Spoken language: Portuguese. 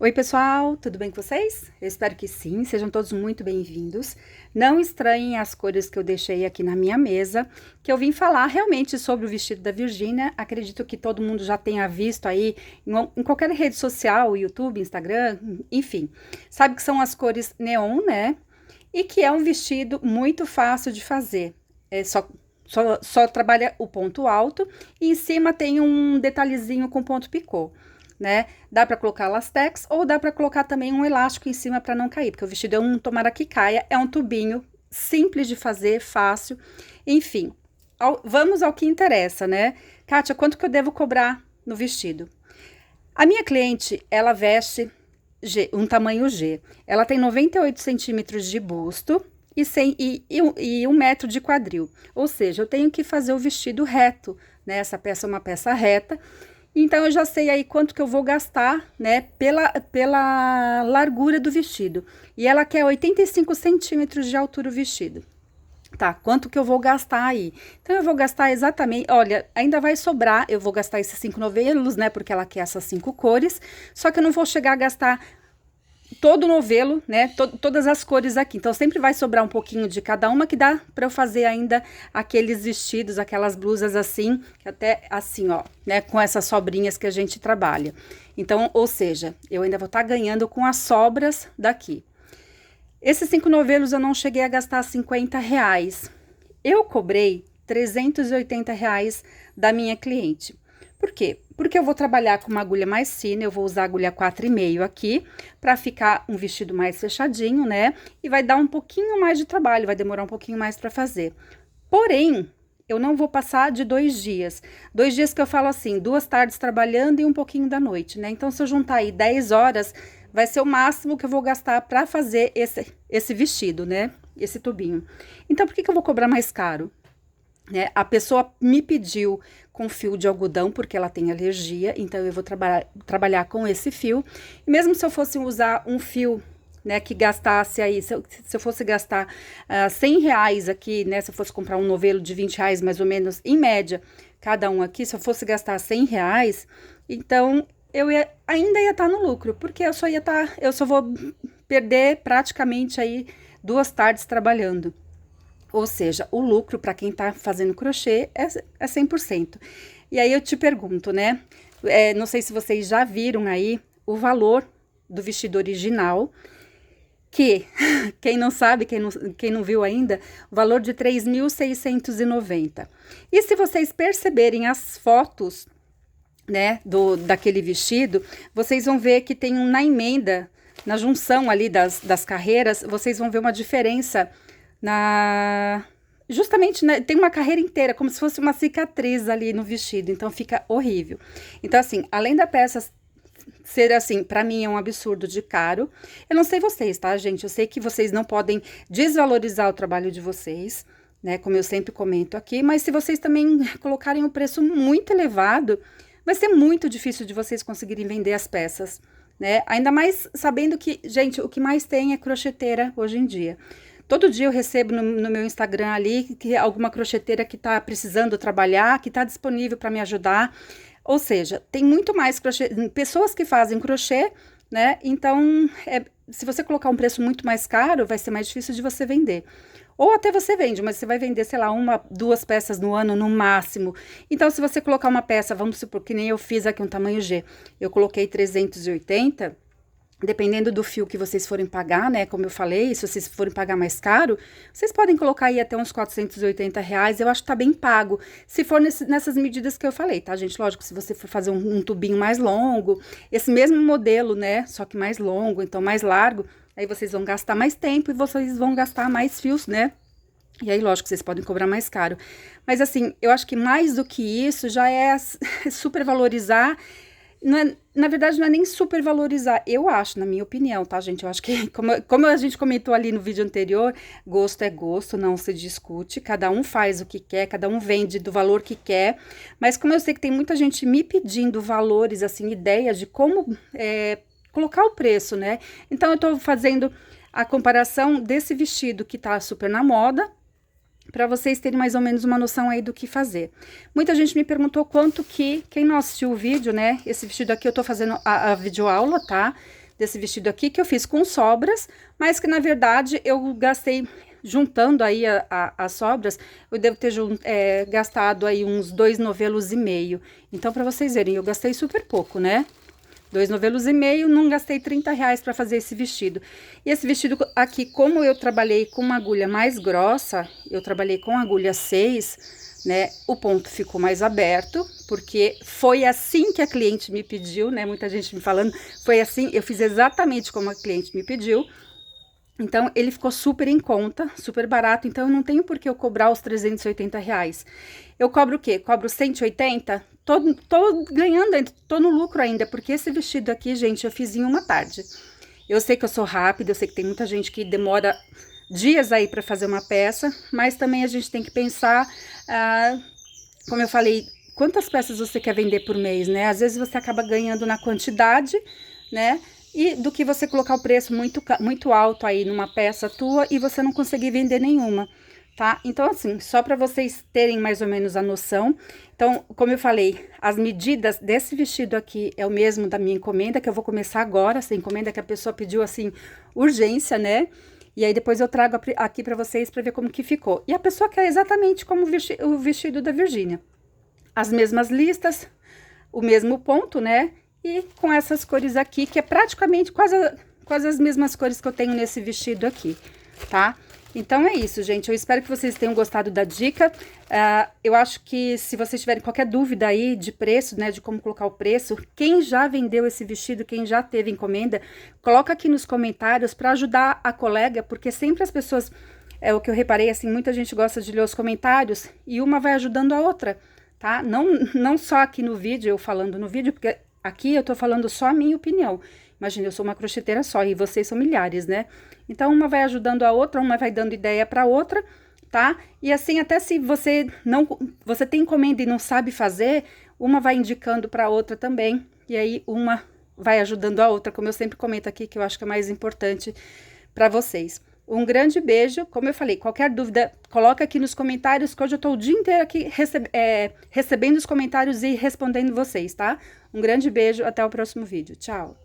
Oi, pessoal, tudo bem com vocês? Eu espero que sim, sejam todos muito bem-vindos. Não estranhem as cores que eu deixei aqui na minha mesa, que eu vim falar realmente sobre o vestido da Virgínia. Acredito que todo mundo já tenha visto aí em qualquer rede social, YouTube, Instagram, enfim. Sabe que são as cores neon, né? E que é um vestido muito fácil de fazer. É só trabalha o ponto alto e em cima tem um detalhezinho com ponto picô, né? Dá para colocar lastex ou dá para colocar também um elástico em cima para não cair, porque o vestido é um tomara que caia, é um tubinho simples de fazer, fácil. Enfim, vamos ao que interessa, né? Kátia, quanto que eu devo cobrar no vestido? A minha cliente, ela veste um tamanho G. Ela tem 98 centímetros de busto e 1 metro de quadril. Ou seja, eu tenho que fazer o vestido reto, né? Essa peça é uma peça reta. Então, eu já sei aí quanto que eu vou gastar, né, pela largura do vestido. E ela quer 85 centímetros de altura o vestido. Tá, quanto que eu vou gastar aí? Então, eu vou gastar exatamente, olha, ainda vai sobrar, eu vou gastar esses 5 novelos, né, porque ela quer essas 5 cores, só que eu não vou chegar a gastar todo o novelo, né, todas as cores aqui. Então, sempre vai sobrar um pouquinho de cada uma, que dá para eu fazer ainda aqueles vestidos, aquelas blusas assim, até assim, ó, né, com essas sobrinhas que a gente trabalha. Então, ou seja, eu ainda vou estar ganhando com as sobras daqui. Esses 5 novelos eu não cheguei a gastar R$ 50. Eu cobrei R$ 380 da minha cliente. Por quê? Porque eu vou trabalhar com uma agulha mais fina, eu vou usar a agulha 4,5 aqui, para ficar um vestido mais fechadinho, né? E vai dar um pouquinho mais de trabalho, vai demorar um pouquinho mais para fazer. Porém, eu não vou passar de 2 dias. 2 dias que eu falo assim, 2 tardes trabalhando e um pouquinho da noite, né? Então, se eu juntar aí 10 horas, vai ser o máximo que eu vou gastar para fazer esse vestido, né? Esse tubinho. Então, por que eu vou cobrar mais caro? A pessoa me pediu com fio de algodão, porque ela tem alergia, então eu vou trabalhar com esse fio. E mesmo se eu fosse usar um fio, né, que gastasse aí, se eu fosse gastar R$ 100 aqui, né, se eu fosse comprar um novelo de R$ 20 mais ou menos, em média, cada um aqui, se eu fosse gastar R$ 100, então ainda ia estar no lucro, porque eu só vou perder praticamente aí 2 tardes trabalhando. Ou seja, o lucro para quem tá fazendo crochê é 100%. E aí eu te pergunto, né? Não sei se vocês já viram aí o valor do vestido original, que, quem não sabe, quem não viu ainda, o valor de 3.690. E se vocês perceberem as fotos, né, daquele vestido, vocês vão ver que tem na emenda, na junção ali das carreiras, vocês vão ver uma diferença justamente, né, tem uma carreira inteira, como se fosse uma cicatriz ali no vestido, então fica horrível. Então, assim, além da peça ser assim, pra mim é um absurdo de caro. Eu não sei vocês, tá, gente? Eu sei que vocês não podem desvalorizar o trabalho de vocês, né, como eu sempre comento aqui, mas se vocês também colocarem um preço muito elevado, vai ser muito difícil de vocês conseguirem vender as peças, né? Ainda mais sabendo que, gente, o que mais tem é crocheteira hoje em dia. Todo dia eu recebo no meu Instagram ali que alguma crocheteira que tá precisando trabalhar, que tá disponível para me ajudar. Ou seja, tem muito mais pessoas que fazem crochê, né? Então, se você colocar um preço muito mais caro, vai ser mais difícil de você vender. Ou até você vende, mas você vai vender, sei lá, 2 peças no ano no máximo. Então, se você colocar uma peça, vamos supor que nem eu fiz aqui um tamanho G, eu coloquei 380. Dependendo do fio que vocês forem pagar, né, como eu falei, se vocês forem pagar mais caro, vocês podem colocar aí até uns R$ 480, eu acho que tá bem pago, se for nessas medidas que eu falei, tá, gente? Lógico, se você for fazer um tubinho mais longo, esse mesmo modelo, né, só que mais longo, então mais largo, aí vocês vão gastar mais tempo e vocês vão gastar mais fios, né? E aí, lógico, vocês podem cobrar mais caro. Mas, assim, eu acho que mais do que isso já é supervalorizar. Na verdade, não é nem supervalorizar, eu acho, na minha opinião, tá, gente? Eu acho que, como a gente comentou ali no vídeo anterior, gosto é gosto, não se discute, cada um faz o que quer, cada um vende do valor que quer, mas como eu sei que tem muita gente me pedindo valores, assim, ideias de como colocar o preço, né? Então, eu tô fazendo a comparação desse vestido que tá super na moda, para vocês terem mais ou menos uma noção aí do que fazer. Muita gente me perguntou quanto que, quem não assistiu o vídeo, né, esse vestido aqui eu tô fazendo a videoaula, tá? desse vestido aqui, que eu fiz com sobras, mas que na verdade eu gastei, juntando aí as sobras, eu devo ter gastado aí uns 2 novelos e meio. Então, para vocês verem, eu gastei super pouco, né? 2 novelos e meio, não gastei R$ 30 para fazer esse vestido. E esse vestido aqui, como eu trabalhei com uma agulha mais grossa, eu trabalhei com agulha 6, né? O ponto ficou mais aberto, porque foi assim que a cliente me pediu, né? Muita gente me falando, foi assim, eu fiz exatamente como a cliente me pediu. Então, ele ficou super em conta, super barato, então eu não tenho por que eu cobrar os R$ 380. Eu cobro o quê? Cobro 180? Tô ganhando, tô no lucro ainda, porque esse vestido aqui, gente, eu fiz em uma tarde. Eu sei que eu sou rápida, eu sei que tem muita gente que demora dias aí para fazer uma peça, mas também a gente tem que pensar, como eu falei, quantas peças você quer vender por mês, né? Às vezes você acaba ganhando na quantidade, né? E do que você colocar o preço muito alto aí numa peça tua e você não conseguir vender nenhuma, tá? Então, assim, só para vocês terem mais ou menos a noção. Então, como eu falei, as medidas desse vestido aqui é o mesmo da minha encomenda, que eu vou começar agora, essa encomenda que a pessoa pediu, assim, urgência, né? E aí depois eu trago aqui para vocês para ver como que ficou. E a pessoa quer exatamente como o vestido da Virgínia. As mesmas listas, o mesmo ponto, né? E com essas cores aqui, que é praticamente quase as mesmas cores que eu tenho nesse vestido aqui, tá? Então, é isso, gente. Eu espero que vocês tenham gostado da dica. Eu acho que se vocês tiverem qualquer dúvida aí de preço, né, de como colocar o preço, quem já vendeu esse vestido, quem já teve encomenda, coloca aqui nos comentários para ajudar a colega, porque sempre as pessoas, o que eu reparei, assim, muita gente gosta de ler os comentários e uma vai ajudando a outra, tá? Não só aqui no vídeo, eu falando no vídeo, porque aqui eu tô falando só a minha opinião. Imagina, eu sou uma crocheteira só e vocês são milhares, né? Então, uma vai ajudando a outra, uma vai dando ideia para outra, tá? E assim, até se você tem encomenda e não sabe fazer, uma vai indicando para outra também. E aí, uma vai ajudando a outra, como eu sempre comento aqui, que eu acho que é mais importante para vocês. Um grande beijo. Como eu falei, qualquer dúvida, coloca aqui nos comentários, que hoje eu tô o dia inteiro aqui recebendo os comentários e respondendo vocês, tá? Um grande beijo, até o próximo vídeo. Tchau!